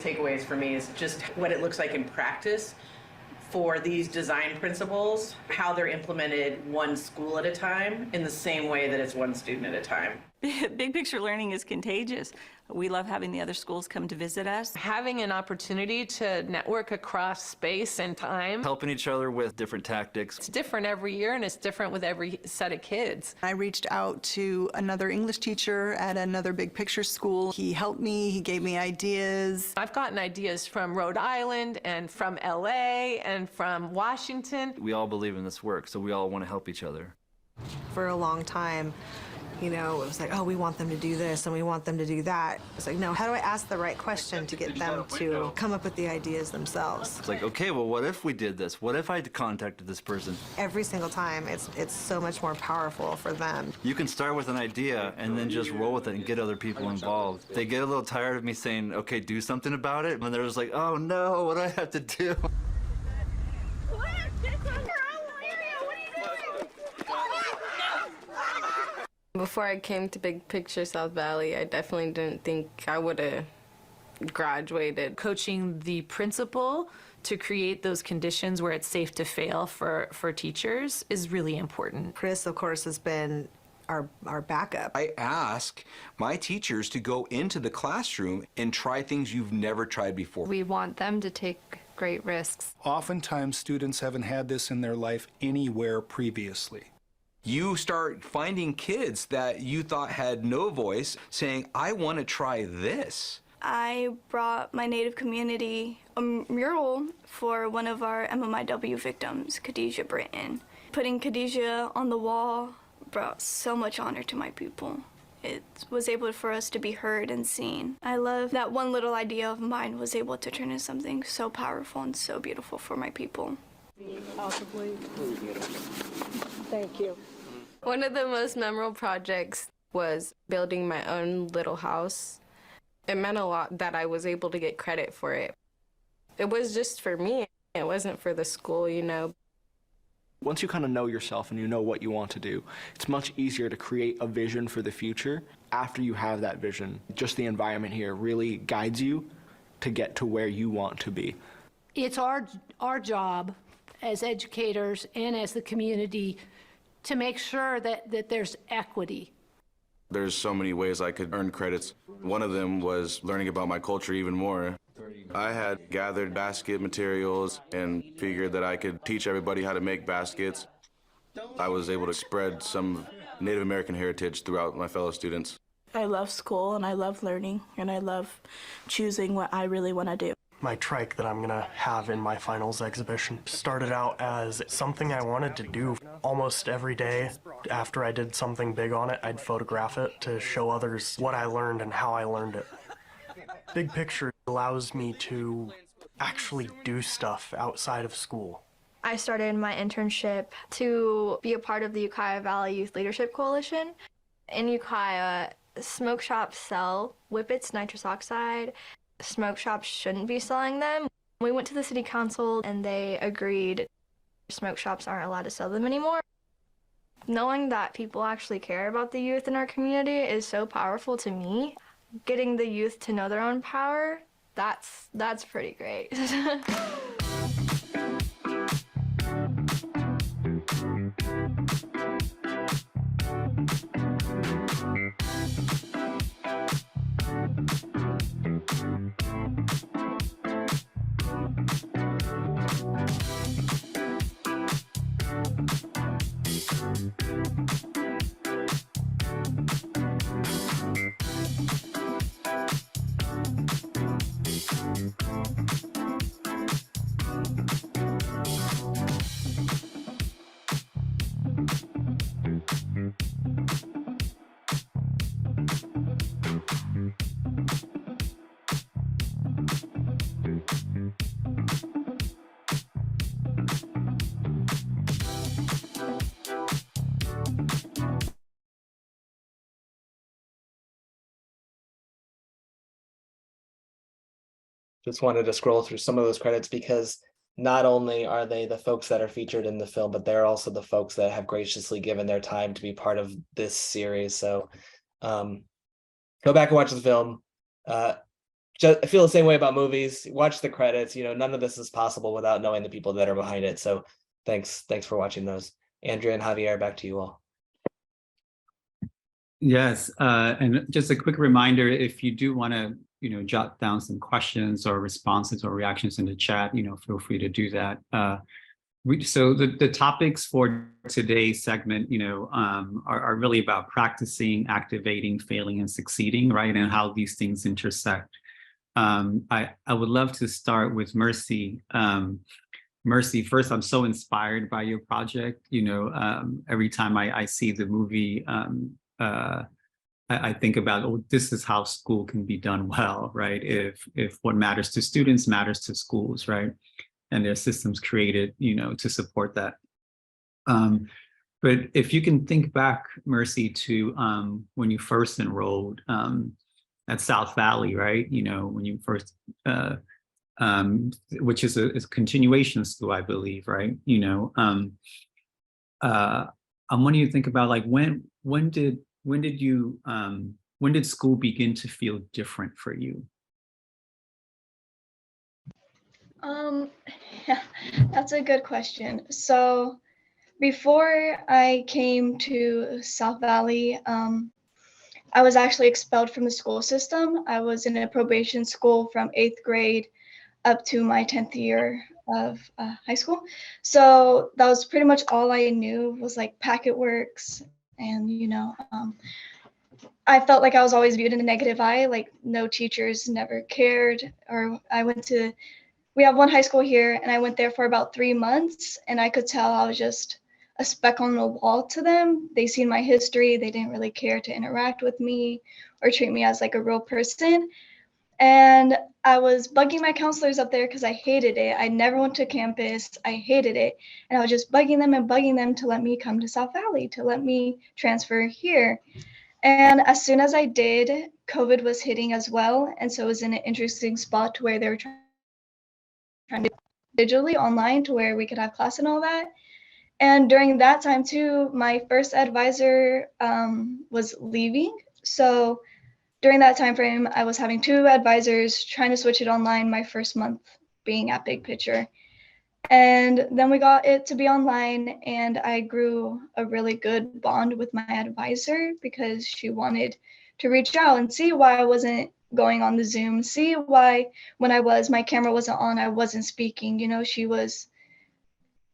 Takeaways for me is just what it looks like in practice for these design principles, how they're implemented one school at a time in the same way that it's one student at a time. Big picture learning is contagious. We love having the other schools come to visit us. Having an opportunity to network across space and time. Helping each other with different tactics. It's different every year, and it's different with every set of kids. I reached out to another English teacher at another Big Picture school. He helped me, he gave me ideas. I've gotten ideas from Rhode Island and from LA and from Washington. We all believe in this work, so we all want to help each other. For a long time, you know, it was like, oh, we want them to do this and we want them to do that. It's like, no, how do I ask the right question to get them to come up with the ideas themselves? It's like, okay, well, what if we did this? What if I contacted this person? Every single time, it's so much more powerful for them. You can start with an idea and then just roll with it and get other people involved. They get a little tired of me saying, okay, do something about it. And they're just like, oh no, what do I have to do? Before I came to Big Picture South Valley, I definitely didn't think I would have graduated. Coaching the principal to create those conditions where it's safe to fail for teachers is really important. Chris, of course, has been our backup. I ask my teachers to go into the classroom and try things you've never tried before. We want them to take great risks. Oftentimes, students haven't had this in their life anywhere previously. You start finding kids that you thought had no voice saying, I want to try this. I brought my Native community a mural for one of our MMIW victims, Khadijah Britton. Putting Khadijah on the wall brought so much honor to my people. It was able for us to be heard and seen. I love that one little idea of mine was able to turn into something so powerful and so beautiful for my people. Possibly. Thank you. One of the most memorable projects was building my own little house. It meant a lot that I was able to get credit for it. It was just for me. It wasn't for the school, you know. Once you kind of know yourself and you know what you want to do, it's much easier to create a vision for the future after you have that vision. Just the environment here really guides you to get to where you want to be. It's our job as educators and as the community to make sure that there's equity. There's so many ways I could earn credits. One of them was learning about my culture even more. I had gathered basket materials and figured that I could teach everybody how to make baskets. I was able to spread some Native American heritage throughout my fellow students. I love school and I love learning and I love choosing what I really want to do. My trike that I'm going to have in my finals exhibition started out as something I wanted to do. Almost every day after I did something big on it, I'd photograph it to show others what I learned and how I learned it. Big Picture allows me to actually do stuff outside of school. I started my internship to be a part of the Ukiah Valley Youth Leadership Coalition. In Ukiah, smoke shops sell whippets, nitrous oxide. Smoke shops shouldn't be selling them. We went to the city council and they agreed smoke shops aren't allowed to sell them anymore. Knowing that people actually care about the youth in our community is so powerful to me. Getting the youth to know their own power, that's pretty great. Just wanted to scroll through some of those credits because not only are they the folks that are featured in the film, but they're also the folks that have graciously given their time to be part of this series. So go back and watch the film. I feel the same way about movies. Watch the credits. None of this is possible without knowing the people that are behind it. So thanks for watching those. Andrea and Javier, back to you all. Yes, and just a quick reminder, if you do want to, jot down some questions or responses or reactions in the chat, feel free to do that. So the topics for today's segment, are really about practicing, activating, failing, and succeeding, right? And how these things intersect. I would love to start with Mercy. Mercy, first, I'm so inspired by your project. Every time I see the movie, I think about, oh, this is how school can be done well, right? If what matters to students matters to schools, right? And there are systems created, to support that. But if you can think back, Mercy, to when you first enrolled at South Valley, right? When you first, which is a continuation school, I believe, right? I'm wondering you think about like when did school begin to feel different for you? Yeah, that's a good question. So before I came to South Valley, I was actually expelled from the school system. I was in a probation school from 8th grade up to my 10th year of high school. So that was pretty much all I knew was like packet works. And, I felt like I was always viewed in a negative eye, like no teachers never cared. Or we have one high school here, and I went there for about 3 months, and I could tell I was just a speck on the wall to them. They seen my history. They didn't really care to interact with me or treat me as like a real person. And I was bugging my counselors up there because I hated it. I never went to campus. I hated it. And I was just bugging them to let me come to South Valley, to let me transfer here. And as soon as I did, COVID was hitting as well. And so it was in an interesting spot to where they were trying to digitally online to where we could have class and all that. And during that time too, my first advisor was leaving. So during that time frame, I was having 2 advisors trying to switch it online my first month being at Big Picture. And then we got it to be online, and I grew a really good bond with my advisor because she wanted to reach out and see why I wasn't going on the Zoom, see why when my camera wasn't on, I wasn't speaking. She was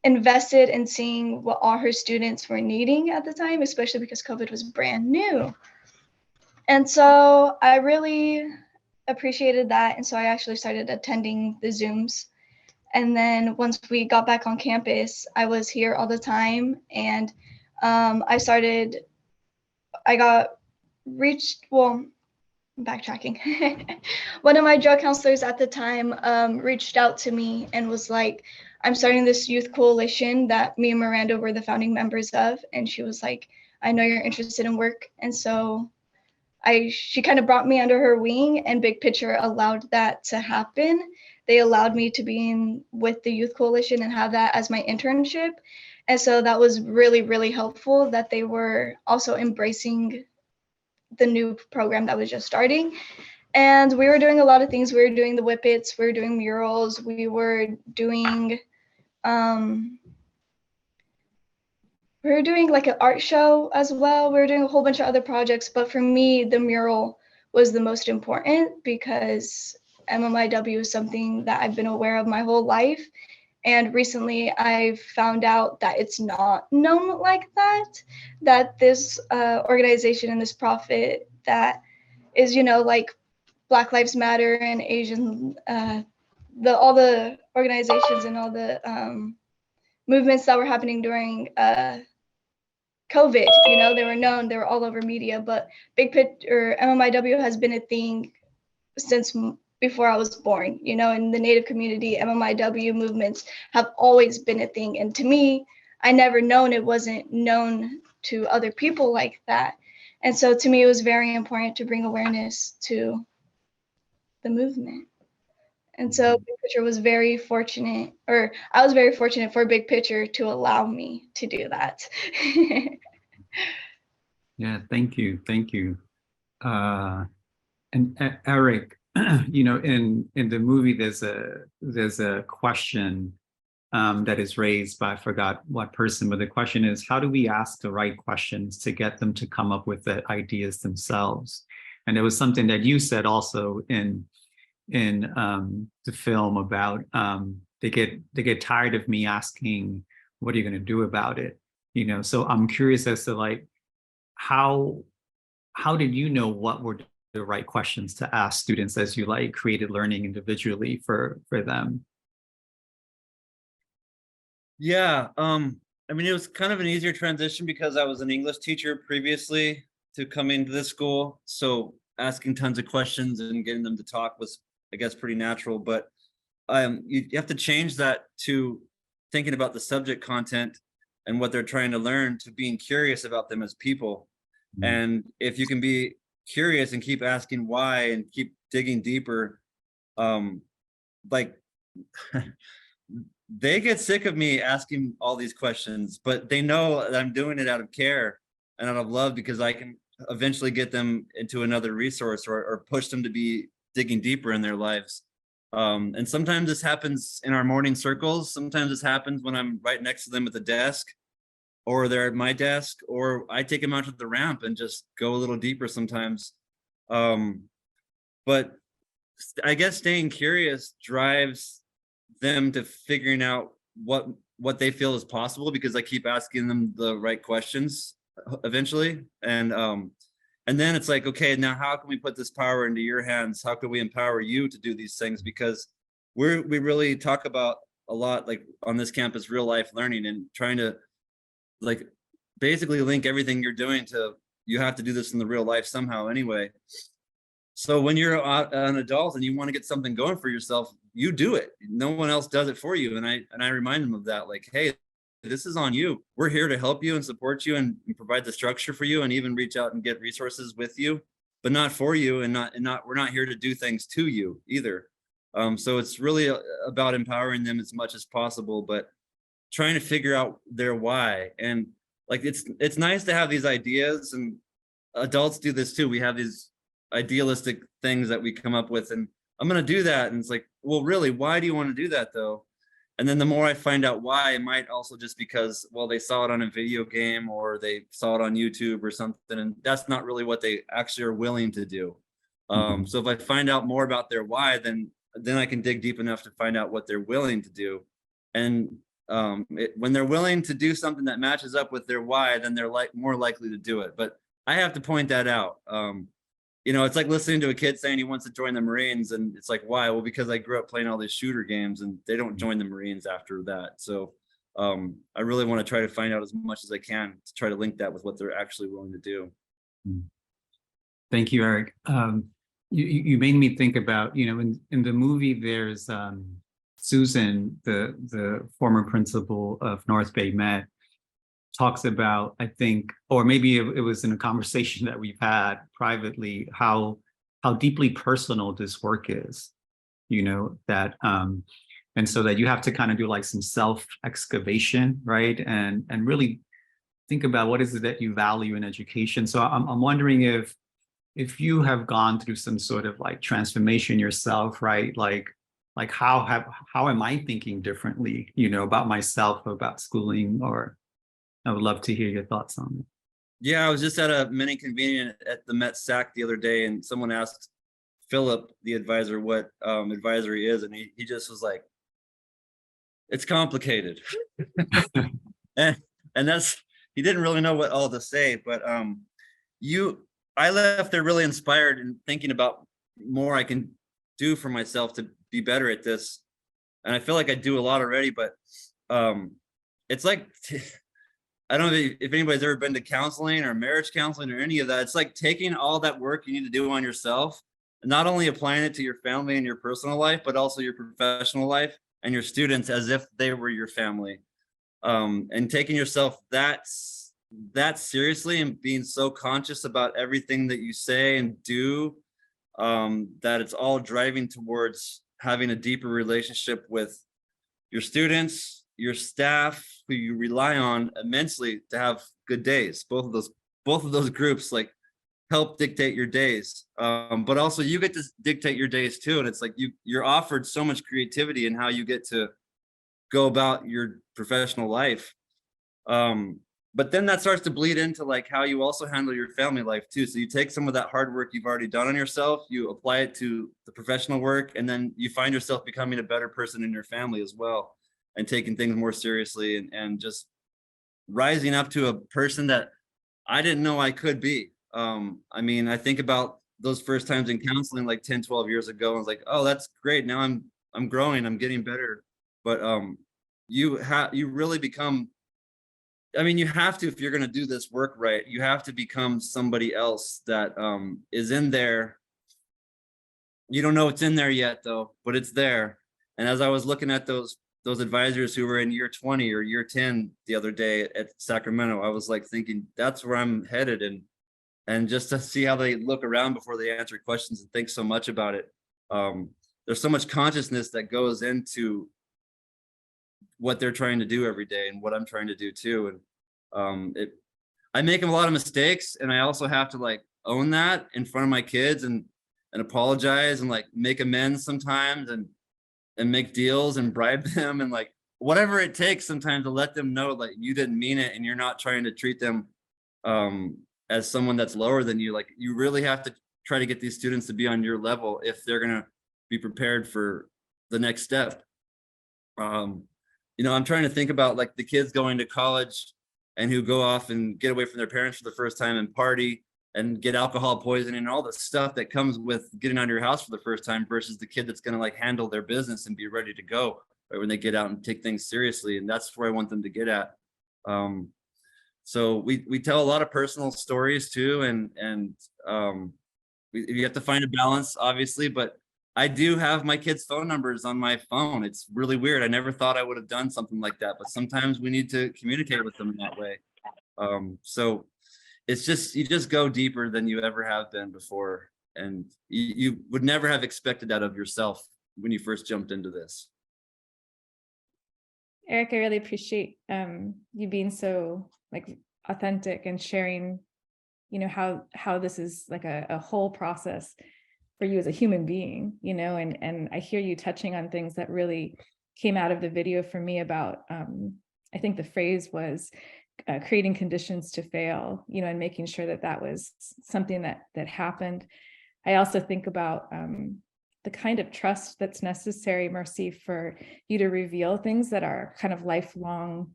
invested in seeing what all her students were needing at the time, especially because COVID was brand new. And so I really appreciated that. And so I actually started attending the Zooms. And then once we got back on campus, I was here all the time. And backtracking. One of my drug counselors at the time reached out to me and was like, I'm starting this youth coalition that me and Miranda were the founding members of. And she was like, I know you're interested in work. And so she kind of brought me under her wing, and Big Picture allowed that to happen. They allowed me to be with the youth coalition and have that as my internship. And so that was really, really helpful that they were also embracing the new program that was just starting. And we were doing a lot of things. We were doing the whippets, we were doing murals, we were doing like an art show as well. We were doing a whole bunch of other projects, but for me, the mural was the most important because MMIW is something that I've been aware of my whole life. And recently I've found out that it's not known like that this organization and this profit that is, like Black Lives Matter and Asian, all the organizations and all the movements that were happening during COVID, they were known, they were all over media, but Big Picture, MMIW has been a thing since before I was born, in the Native community, MMIW movements have always been a thing. And to me, I never known it wasn't known to other people like that. And so to me, it was very important to bring awareness to the movement. And so Big Picture was very fortunate, or I was very fortunate for Big Picture to allow me to do that. Yeah, thank you. And Eric, in the movie, there's a question that is raised by, I forgot what person, but the question is, how do we ask the right questions to get them to come up with the ideas themselves? And it was something that you said also in the film about they get tired of me asking, what are you going to do about it? So I'm curious as to like how did you know what were the right questions to ask students as you like created learning individually for them? Yeah, I mean, it was kind of an easier transition because I was an English teacher previously to coming to this school. So asking tons of questions and getting them to talk was, I guess, pretty natural. But you have to change that to thinking about the subject content and what they're trying to learn to being curious about them as people. And if you can be curious and keep asking why and keep digging deeper, like they get sick of me asking all these questions, but they know that I'm doing it out of care and out of love because I can eventually get them into another resource or push them to be digging deeper in their lives. And sometimes this happens in our morning circles. Sometimes this happens when I'm right next to them at the desk, or they're at my desk, or I take them out to the ramp and just go a little deeper sometimes. But I guess staying curious drives them to figuring out what they feel is possible because I keep asking them the right questions eventually. And then it's like, okay, now how can we put this power into your hands? How can we empower you to do these things? Because we really talk about a lot, like on this campus, real life learning and trying to like basically link everything you're doing to, you have to do this in the real life somehow anyway. So when you're an adult and you want to get something going for yourself, you do it. No one else does it for you. And I remind them of that, like, hey, this is on you. We're here to help you and support you and provide the structure for you and even reach out and get resources with you, but not for you and not we're not here to do things to you either. So it's really about empowering them as much as possible, but trying to figure out their why. And like it's nice to have these ideas, and adults do this too. We have these idealistic things that we come up with, and I'm going to do that. And it's like, well, really, why do you want to do that though? And then the more I find out why, it might also just because, well, they saw it on a video game or they saw it on YouTube or something, and that's not really what they actually are willing to do. So if I find out more about their why, then I can dig deep enough to find out what they're willing to do. And when they're willing to do something that matches up with their why, then they're more likely to do it. But I have to point that out. It's like listening to a kid saying he wants to join the Marines, and it's like, why? Well, because I grew up playing all these shooter games, and they don't join the Marines after that. So I really want to try to find out as much as I can to try to link that with what they're actually willing to do. Thank you, Eric. You made me think about, in the movie, there's Susan, the former principal of North Bay Met, talks about, I think, or maybe it was in a conversation that we've had privately, how deeply personal this work is, that and so that you have to kind of do like some self-excavation, right? And really think about what is it that you value in education. So I'm wondering if you have gone through some sort of like transformation yourself, right? Like how am I thinking differently, about myself, about schooling, or I would love to hear your thoughts on it. Yeah, I was just at a mini convening at the Met SAC the other day, and someone asked Philip, the advisor, what advisory is, and he just was like, it's complicated. and that's, he didn't really know what all to say, but I left there really inspired and thinking about more I can do for myself to be better at this. And I feel like I do a lot already, but it's like, I don't know if anybody's ever been to counseling or marriage counseling or any of that. It's like taking all that work you need to do on yourself and not only applying it to your family and your personal life, but also your professional life and your students as if they were your family. And taking yourself that seriously and being so conscious about everything that you say and do, that it's all driving towards having a deeper relationship with your students, your staff, who you rely on immensely to have good days. Both of those groups, like help dictate your days. But also you get to dictate your days too. And it's like you're offered so much creativity in how you get to go about your professional life. But then that starts to bleed into like how you also handle your family life too. So you take some of that hard work you've already done on yourself, you apply it to the professional work, and then you find yourself becoming a better person in your family as well, and taking things more seriously, and just rising up to a person that I didn't know I could be. I mean, I think about those first times in counseling like 10, 12 years ago, and I was like, oh, that's great. Now I'm growing, I'm getting better. But you really become, I mean, you have to, if you're going to do this work right, you have to become somebody else that is in there. You don't know it's in there yet though, but it's there. And as I was looking at those advisors who were in year 20 or year 10 the other day at Sacramento, I was like thinking, that's where I'm headed. And just to see how they look around before they answer questions and think so much about it. There's so much consciousness that goes into what they're trying to do every day and what I'm trying to do too. And I make a lot of mistakes, and I also have to like own that in front of my kids and apologize and like make amends sometimes, and make deals and bribe them, and like whatever it takes sometimes to let them know like you didn't mean it, and you're not trying to treat them as someone that's lower than you. Like you really have to try to get these students to be on your level if they're gonna be prepared for the next step. You know, I'm trying to think about like the kids going to college and who go off and get away from their parents for the first time and party and get alcohol poisoning and all the stuff that comes with getting out of your house for the first time, versus the kid that's going to like handle their business and be ready to go right when they get out and take things seriously. And that's where I want them to get at. So we tell a lot of personal stories too, and you have to find a balance, obviously, but I do have my kids' phone numbers on my phone. It's really weird. I never thought I would have done something like that, but sometimes we need to communicate with them in that way. So it's just, you just go deeper than you ever have been before. And you would never have expected that of yourself when you first jumped into this. Eric, I really appreciate you being so like authentic and sharing, you know, how this is like a whole process for you as a human being, you know, and I hear you touching on things that really came out of the video for me about, I think the phrase was creating conditions to fail, you know, and making sure that that was something that happened. I also think about the kind of trust that's necessary, Mercy, for you to reveal things that are kind of lifelong,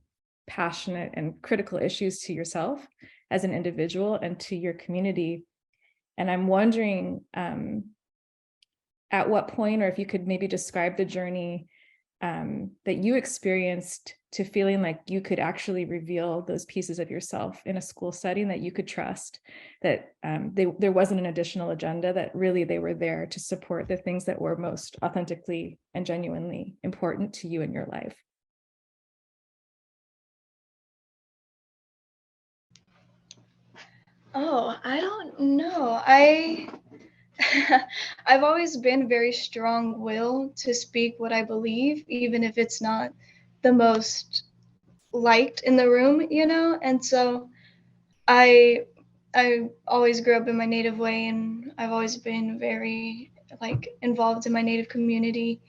passionate and critical issues to yourself as an individual and to your community. And I'm wondering at what point, or if you could maybe describe the journey that you experienced to feeling like you could actually reveal those pieces of yourself in a school setting that you could trust, that there wasn't an additional agenda, that really they were there to support the things that were most authentically and genuinely important to you in your life. Oh, I don't know. I've always been very strong-willed to speak what I believe, even if it's not the most liked in the room, you know? And so I always grew up in my native way, and I've always been very like involved in my native community.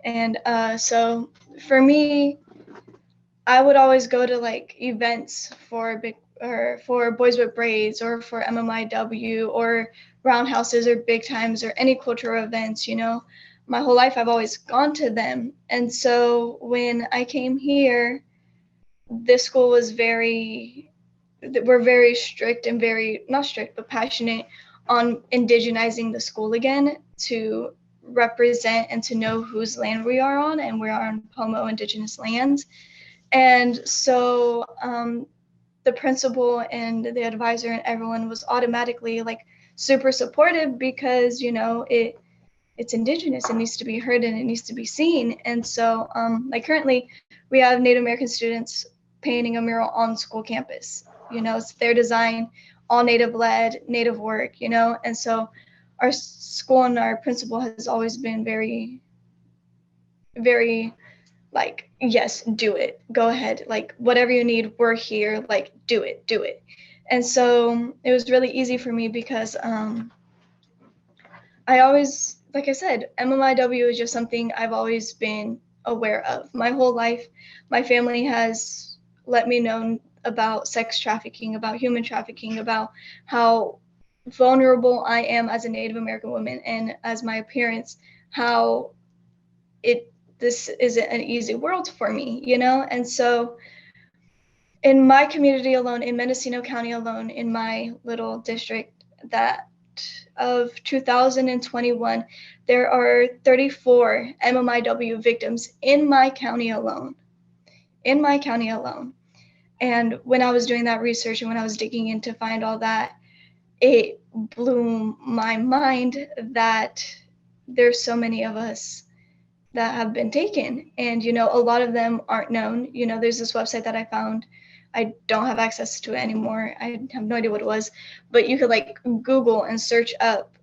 And so for me, I would always go to like events for Boys with Braids or for MMIW or roundhouses or big times or any cultural events, you know. My whole life I've always gone to them. And so when I came here, this school was we're very strict and very, not strict, but passionate on indigenizing the school again, to represent and to know whose land we are on, and we are on Pomo Indigenous lands. And so the principal and the advisor and everyone was automatically like super supportive, because, you know, it's Indigenous, it needs to be heard and it needs to be seen. And so like currently we have Native American students painting a mural on school campus. You know, it's their design, all Native led, Native work, you know. And so our school and our principal has always been very, very like, yes, do it, go ahead, like whatever you need, we're here, like do it. And so it was really easy for me because I always, like I said, MMIW is just something I've always been aware of. My whole life, my family has let me know about sex trafficking, about human trafficking, about how vulnerable I am as a Native American woman and as my appearance, how this isn't an easy world for me, you know? And so in my community alone, in Mendocino County alone, in my little district that of 2021, there are 34 MMIW victims in my county alone. In my county alone. And when I was doing that research and when I was digging in to find all that, it blew my mind that there's so many of us that have been taken. And, you know, a lot of them aren't known. You know, there's this website that I found. I don't have access to it anymore. I have no idea what it was, but you could like Google and search up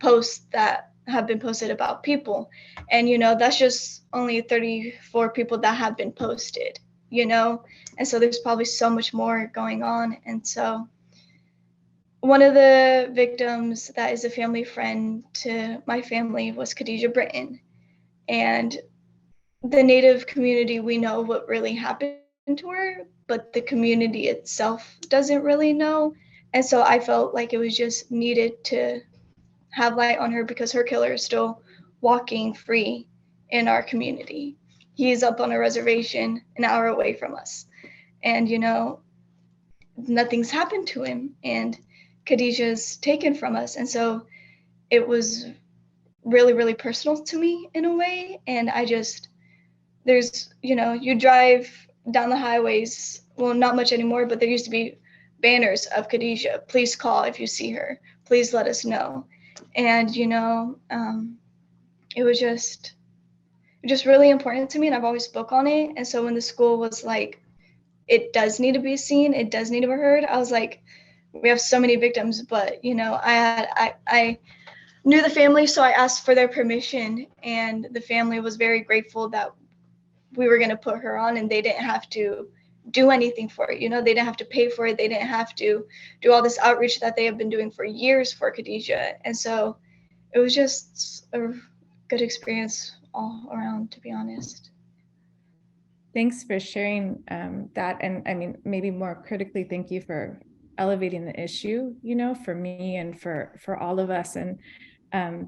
posts that have been posted about people. And, you know, that's just only 34 people that have been posted, you know? And so there's probably so much more going on. And so one of the victims that is a family friend to my family was Khadijah Britton. And the Native community, we know what really happened to her, but the community itself doesn't really know. And so I felt like it was just needed to have light on her because her killer is still walking free in our community. He's up on a reservation an hour away from us. And, you know, nothing's happened to him. And Khadijah's taken from us. And so it was really, really personal to me in a way. And I just, there's, you know, you drive down the highways, well, not much anymore, but there used to be banners of Khadijah. Please call if you see her. Please let us know. And, you know, it was just really important to me. And I've always spoke on it. And so when the school was like, it does need to be seen, it does need to be heard, I was like, we have so many victims, but, you know, I knew the family, so I asked for their permission, and the family was very grateful that we were going to put her on, and they didn't have to do anything for it. You know, they didn't have to pay for it. They didn't have to do all this outreach that they have been doing for years for Khadijah. And so it was just a good experience all around, to be honest. Thanks for sharing that. And I mean, maybe more critically, thank you for elevating the issue, you know, for me and for all of us. And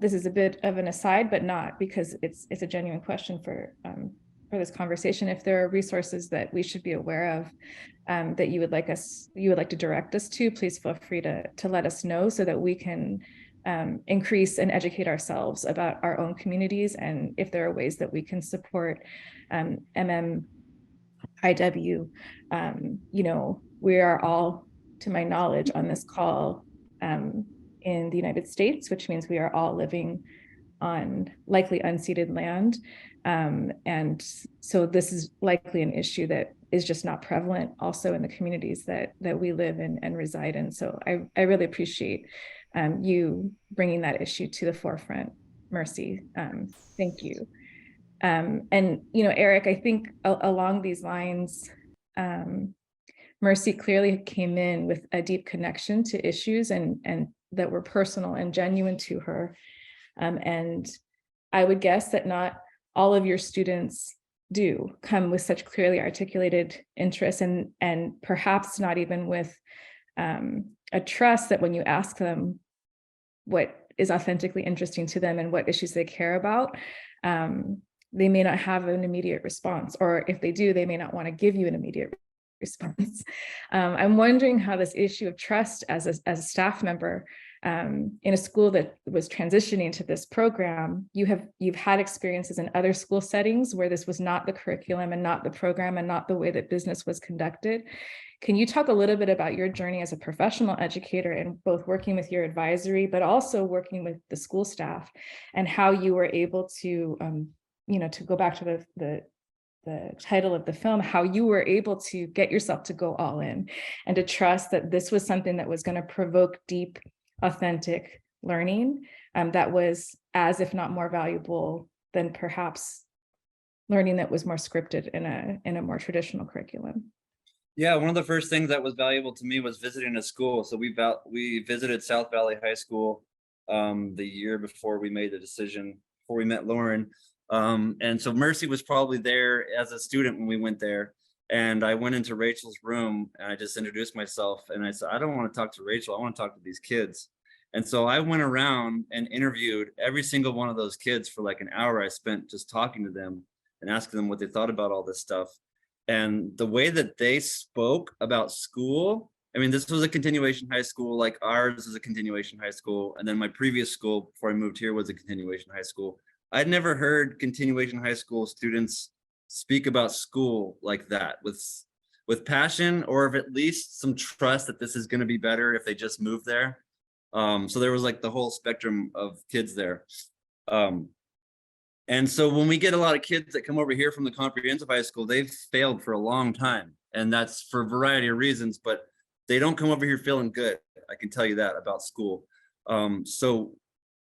this is a bit of an aside, but not, because it's a genuine question for this conversation. If there are resources that we should be aware of that you would like to direct us to, please feel free to let us know so that we can increase and educate ourselves about our own communities, and if there are ways that we can support MMIW. You know, we are all, to my knowledge, on this call in the United States, which means we are all living on likely unceded land. And so this is likely an issue that is just not prevalent also in the communities that we live in and reside in. So I really appreciate you bringing that issue to the forefront, Mercy. Thank you. And, you know, Eric, I think along these lines, Mercy clearly came in with a deep connection to issues and that were personal and genuine to her. And I would guess that not all of your students do come with such clearly articulated interests, and perhaps not even with a trust that when you ask them what is authentically interesting to them and what issues they care about, they may not have an immediate response, or if they do, they may not want to give you an immediate response. I'm wondering how this issue of trust as a staff member in a school that was transitioning to this program, you've had experiences in other school settings where this was not the curriculum and not the program and not the way that business was conducted. Can you talk a little bit about your journey as a professional educator and both working with your advisory, but also working with the school staff, and how you were able to, you know, to go back to the title of the film, how you were able to get yourself to go all in and to trust that this was something that was going to provoke deep, authentic learning that was as, if not more valuable than perhaps learning that was more scripted in a more traditional curriculum. Yeah, one of the first things that was valuable to me was visiting a school. So we visited South Valley High School the year before we made the decision, before we met Lauren. And so Mercy was probably there as a student when we went there. And I went into Rachel's room and I just introduced myself and I said, I don't want to talk to Rachel. I want to talk to these kids. And so I went around and interviewed every single one of those kids for like an hour. I spent just talking to them and asking them what they thought about all this stuff. And the way that they spoke about school, I mean, this was a continuation high school, like ours is a continuation high school. And then my previous school before I moved here was a continuation high school. I'd never heard continuation high school students speak about school like that with passion, or of at least some trust that this is going to be better if they just moved there. So there was like the whole spectrum of kids there. And so when we get a lot of kids that come over here from the comprehensive high school, they've failed for a long time. And that's for a variety of reasons, but they don't come over here feeling good. I can tell you that about school. So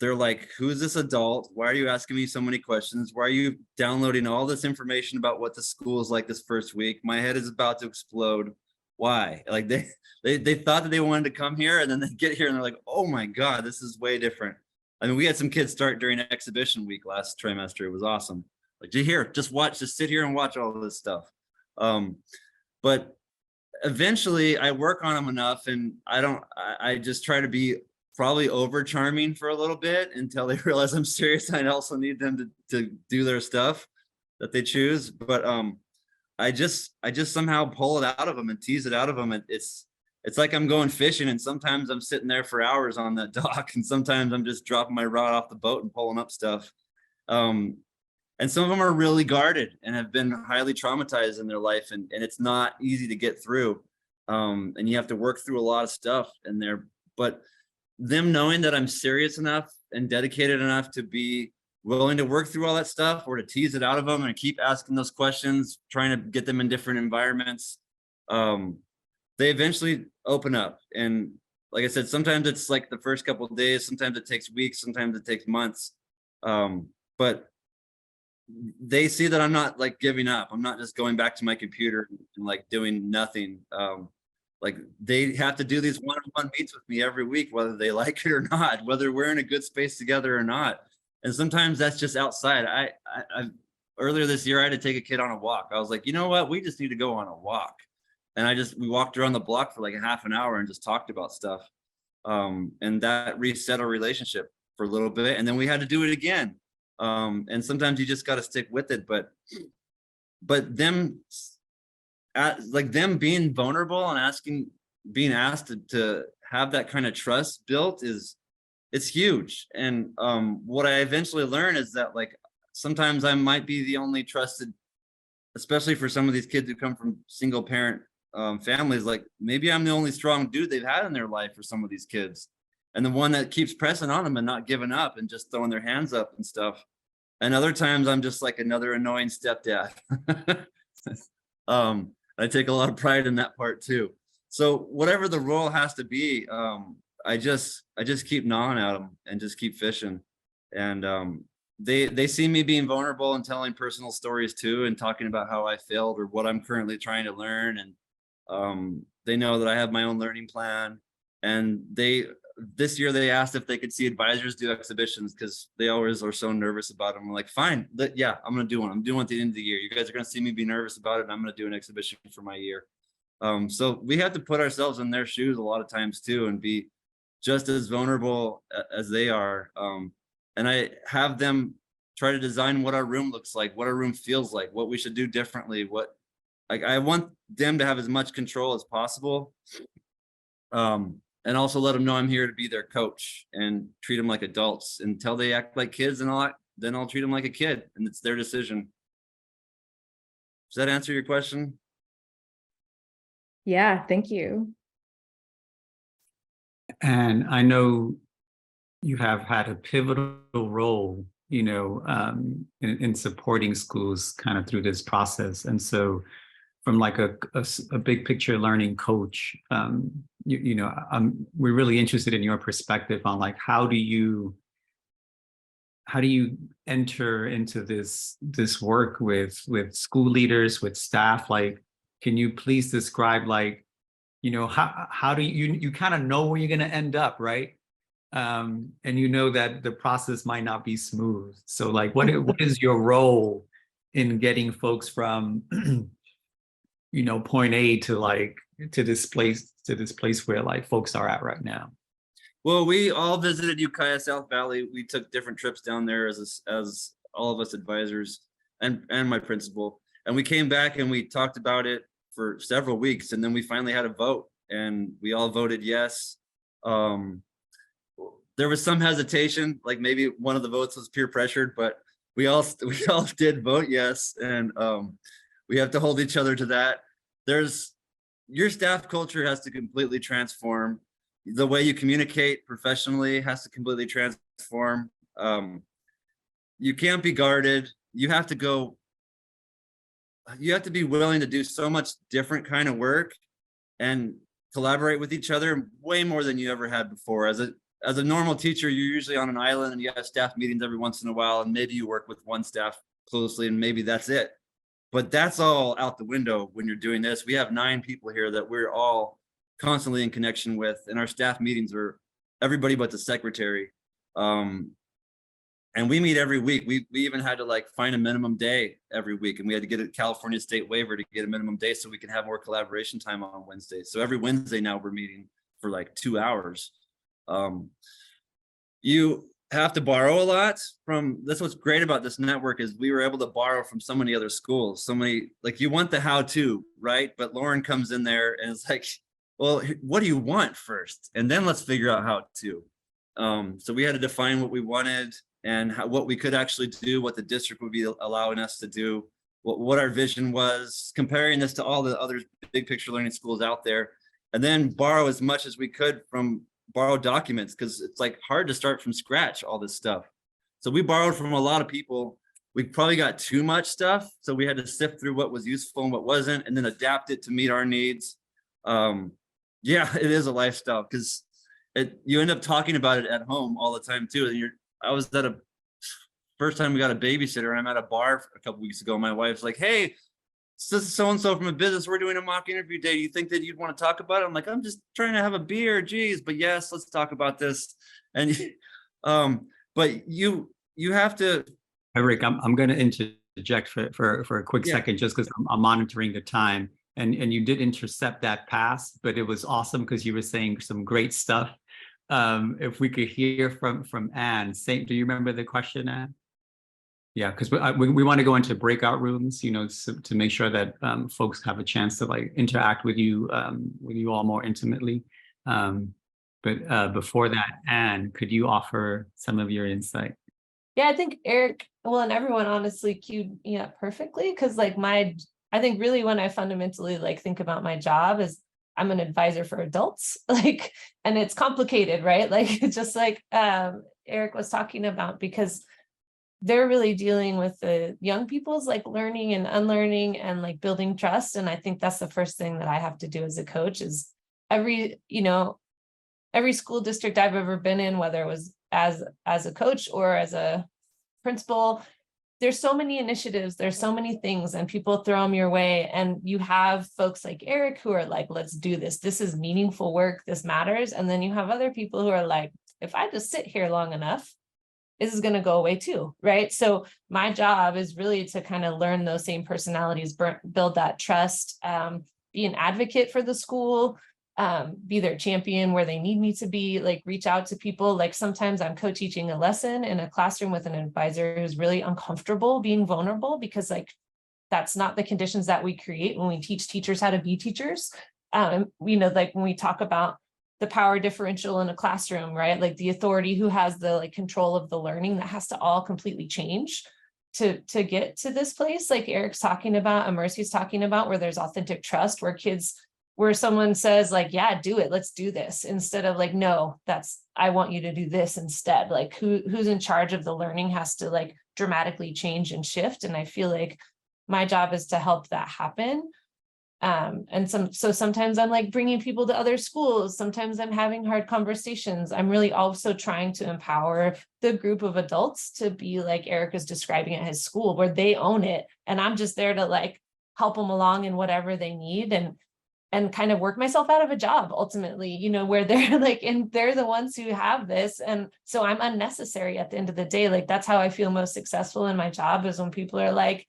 they're like, who's this adult? Why are you asking me so many questions? Why are you downloading all this information about what the school is like this first week? My head is about to explode. Why? Like they thought that they wanted to come here, and then they get here and they're like, oh my God, this is way different. I mean, we had some kids start during exhibition week last trimester. It was awesome. Like, here, just watch, just sit here and watch all of this stuff. But eventually I work on them enough, and I just try to be probably over charming for a little bit until they realize I'm serious. I also need them to do their stuff that they choose. But I just somehow pull it out of them and tease it out of them. It's like I'm going fishing, and sometimes I'm sitting there for hours on that dock, and sometimes I'm just dropping my rod off the boat and pulling up stuff. And some of them are really guarded and have been highly traumatized in their life, and it's not easy to get through. And you have to work through a lot of stuff in there. But them knowing that I'm serious enough and dedicated enough to be willing to work through all that stuff, or to tease it out of them and keep asking those questions, trying to get them in different environments, they eventually open up. And like I said, sometimes it's like the first couple of days, sometimes it takes weeks, sometimes it takes months. But they see that I'm not like giving up. I'm not just going back to my computer and like doing nothing. Like they have to do these one-on-one meets with me every week, whether they like it or not, whether we're in a good space together or not. And sometimes that's just outside. I earlier this year, I had to take a kid on a walk. I was like, you know what? We just need to go on a walk. And we walked around the block for like a half an hour and just talked about stuff. And that reset our relationship for a little bit. And then we had to do it again. And sometimes you just got to stick with it. But them being vulnerable and being asked to have that kind of trust built it's huge. And what I eventually learned is that like sometimes I might be the only trusted, especially for some of these kids who come from single parent families. Like maybe I'm the only strong dude they've had in their life for some of these kids, and the one that keeps pressing on them and not giving up and just throwing their hands up and stuff. And other times I'm just like another annoying stepdad. I take a lot of pride in that part too. So whatever the role has to be, I just keep gnawing at them and just keep fishing. And they see me being vulnerable and telling personal stories too, and talking about how I failed or what I'm currently trying to learn. And they know that I have my own learning plan. And this year they asked if they could see advisors do exhibitions, because they always are so nervous about them. I'm like, fine, yeah, I'm going to do one. I'm doing one at the end of the year. You guys are going to see me be nervous about it, and I'm going to do an exhibition for my year. So we have to put ourselves in their shoes a lot of times too, and be just as vulnerable as they are. And I have them try to design what our room looks like, what our room feels like, what we should do differently. I want them to have as much control as possible. And also let them know I'm here to be their coach and treat them like adults. Until they act like kids, and then I'll treat them like a kid, and it's their decision. Does that answer your question? Yeah, thank you. And I know you have had a pivotal role, in supporting schools kind of through this process. And so from like a big picture learning coach, we're really interested in your perspective on like, how do you enter into this work with school leaders, with staff? Like, can you please describe, like, you know, how do you kind of know where you're going to end up, right? And you know that the process might not be smooth. So like, what is your role in getting folks from, you know, point A to like, to this place where like folks are at right now? Well, we all visited Ukiah South Valley. We took different trips down there as all of us advisors and my principal. And we came back and we talked about it for several weeks. And then we finally had a vote and we all voted yes. There was some hesitation, like maybe one of the votes was peer pressured, but we all did vote yes. And we have to hold each other to that. Your staff culture has to completely transform. The way you communicate professionally has to completely transform. You can't be guarded. You have to be willing to do so much different kind of work and collaborate with each other way more than you ever had before. As a normal teacher, you're usually on an island and you have staff meetings every once in a while, and maybe you work with one staff closely and maybe that's it. But that's all out the window when you're doing this. We have 9 people here that we're all constantly in connection with, and our staff meetings are everybody but the secretary. And we meet every week. We even had to like find a minimum day every week, and we had to get a California state waiver to get a minimum day so we can have more collaboration time on Wednesdays. So every Wednesday now we're meeting for like 2 hours. You have to borrow a lot from, that's what's great about this network, is we were able to borrow from so many other schools. So many, like, you want the how-to, right? But Lauren comes in there and it's like, well, what do you want first? And then let's figure out how to. So we had to define what we wanted and what we could actually do, what the district would be allowing us to do, what our vision was, comparing this to all the other big picture learning schools out there, and then borrow as much as we could from borrow documents, because it's like hard to start from scratch, all this stuff. So we borrowed from a lot of people. We probably got too much stuff, so we had to sift through what was useful and what wasn't, and then adapt it to meet our needs. Yeah, it is a lifestyle, because you end up talking about it at home all the time too. And I was at a first time we got a babysitter, and I'm at a bar a couple weeks ago. My wife's like, "Hey, so-and-so from a business, we're doing a mock interview day. Do you think that you'd want to talk about it?" I'm like, "I'm just trying to have a beer, geez, but yes, let's talk about this." And but you have to. Hey, Rick, I'm going to interject for a quick second, just because I'm monitoring the time. And you did intercept that pass, but it was awesome because you were saying some great stuff. If we could hear from Anne. Do you remember the question, Anne? Yeah, because we want to go into breakout rooms, you know, to make sure that folks have a chance to like interact with you all more intimately. But before that, Anne, could you offer some of your insight? Yeah, I think Eric, well, and everyone honestly cued me up perfectly, because like I think really when I fundamentally like think about my job is I'm an advisor for adults, like, and it's complicated, right? Like, it's just like Eric was talking about, because they're really dealing with the young people's like learning and unlearning and like building trust. And I think that's the first thing that I have to do as a coach is every school district I've ever been in, whether it was as a coach or as a principal, there's so many initiatives, there's so many things, and people throw them your way. And you have folks like Eric who are like, let's do this. This is meaningful work. This matters. And then you have other people who are like, if I just sit here long enough, this is going to go away too, right? So my job is really to kind of learn those same personalities, build that trust, be an advocate for the school, be their champion where they need me to be, like reach out to people. Like sometimes I'm co-teaching a lesson in a classroom with an advisor who's really uncomfortable being vulnerable, because like that's not the conditions that we create when we teach teachers how to be teachers. Like when we talk about the power differential in a classroom, right? Like the authority who has the like control of the learning, that has to all completely change to get to this place. Like Eric's talking about, and Mercy's talking about, where there's authentic trust, where someone says like, yeah, do it, let's do this, instead of like, no, I want you to do this instead. Like who's in charge of the learning has to like dramatically change and shift. And I feel like my job is to help that happen. So sometimes I'm like bringing people to other schools. Sometimes I'm having hard conversations. I'm really also trying to empower the group of adults to be like Eric is describing at his school, where they own it. And I'm just there to like help them along in whatever they need, and kind of work myself out of a job ultimately, you know, where they're like, and they're the ones who have this. And so I'm unnecessary at the end of the day. Like, that's how I feel most successful in my job, is when people are like,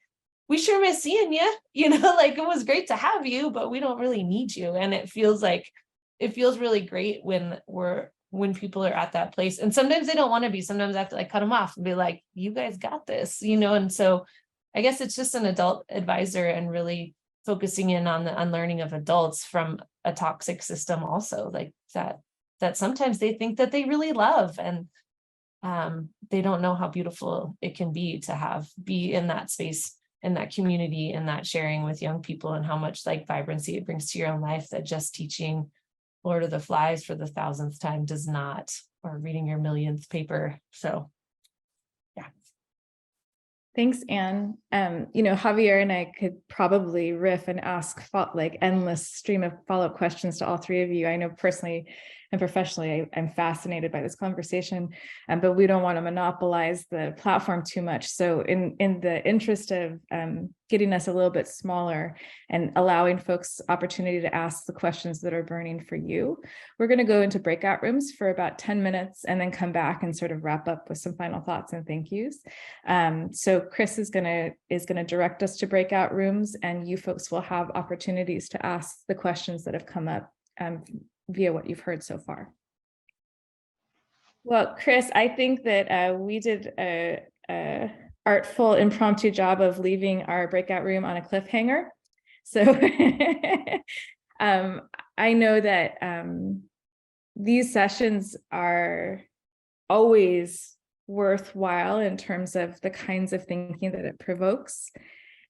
we sure miss seeing you, you know, like, it was great to have you, but we don't really need you. And it feels really great when people are at that place. And sometimes they don't want to be. Sometimes I have to like cut them off and be like, you guys got this, you know. And so I guess it's just an adult advisor, and really focusing in on the unlearning of adults from a toxic system also, like that sometimes they think that they really love, and they don't know how beautiful it can be to be in that space, in that community, and that sharing with young people, and how much like vibrancy it brings to your own life that just teaching Lord of the Flies for the 1000th time does not, or reading your millionth paper. So yeah. Thanks, Anne. You know, Javier and I could probably riff and ask like endless stream of follow-up questions to all three of you. I know personally and professionally, I'm fascinated by this conversation, but we don't want to monopolize the platform too much. So in the interest of getting us a little bit smaller and allowing folks opportunity to ask the questions that are burning for you, we're going to go into breakout rooms for about 10 minutes and then come back and sort of wrap up with some final thoughts and thank yous. So Chris is going to direct us to breakout rooms, and you folks will have opportunities to ask the questions that have come up via what you've heard so far. Well, Chris, I think that we did a artful, impromptu job of leaving our breakout room on a cliffhanger. So I know that these sessions are always worthwhile in terms of the kinds of thinking that it provokes,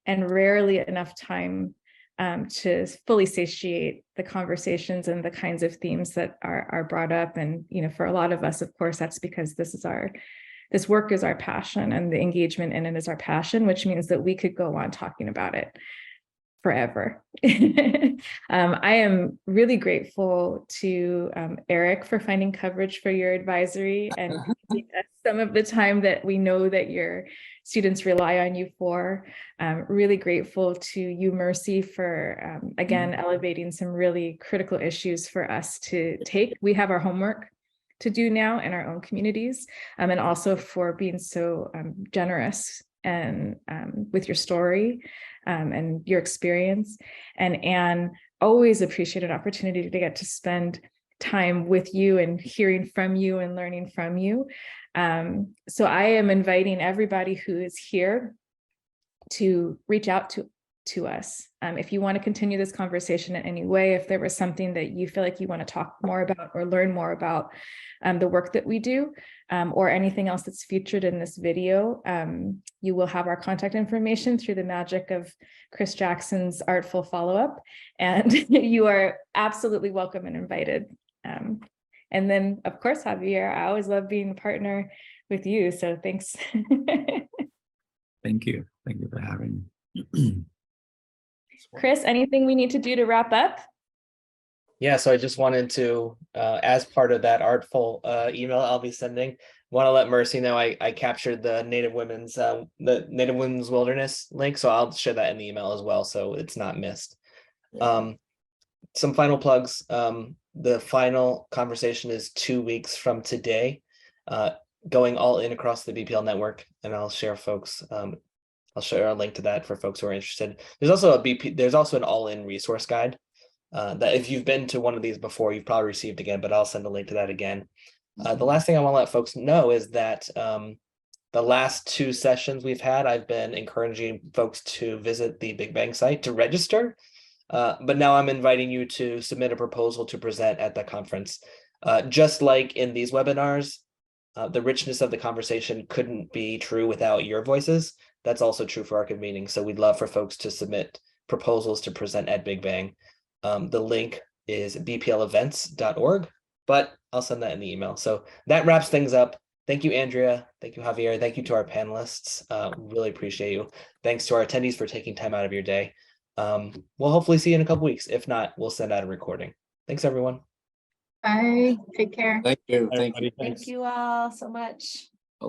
and rarely enough time to fully satiate the conversations and the kinds of themes that are brought up. And, you know, for a lot of us, of course, that's because this work is our passion, and the engagement in it is our passion, which means that we could go on talking about it forever. I am really grateful to Eric for finding coverage for your advisory and some of the time that we know that your students rely on you for. Really grateful to you, Mercy, for again elevating some really critical issues for us to take. We have our homework to do now in our own communities, and also for being so generous and with your story and your experience. And Anne, always appreciate an opportunity to get to spend time with you and hearing from you and learning from you. So I am inviting everybody who is here to reach out to us. If you want to continue this conversation in any way, if there was something that you feel like you want to talk more about or learn more about the work that we do, or anything else that's featured in this video, you will have our contact information through the magic of Chris Jackson's artful follow-up, and you are absolutely welcome and invited. And then, of course, Javier, I always love being a partner with you, so thanks. Thank you for having me. Chris, anything we need to do to wrap up? Yeah, so I just wanted to, as part of that artful email I'll be sending, want to let Mercy know I captured the Native Women's Wilderness link, so I'll share that in the email as well, so it's not missed. Some final plugs. The final conversation is 2 weeks from today, going all in across the BPL network, and I'll share I'll share a link to that for folks who are interested. There's also an all-in resource guide that if you've been to one of these before, you've probably received again, but I'll send a link to that again. The last thing I want to let folks know is that the last 2 sessions we've had, I've been encouraging folks to visit the Big Bang site to register. But now I'm inviting you to submit a proposal to present at the conference. Just like in these webinars, the richness of the conversation couldn't be true without your voices. That's also true for our convening. So we'd love for folks to submit proposals to present at Big Bang. The link is bplevents.org, but I'll send that in the email. So that wraps things up. Thank you, Andrea. Thank you, Javier. Thank you to our panelists. Really appreciate you. Thanks to our attendees for taking time out of your day. We'll hopefully see you in a couple weeks. If not, we'll send out a recording. Thanks, everyone. Bye. Take care. Thank you. Thank you all so much.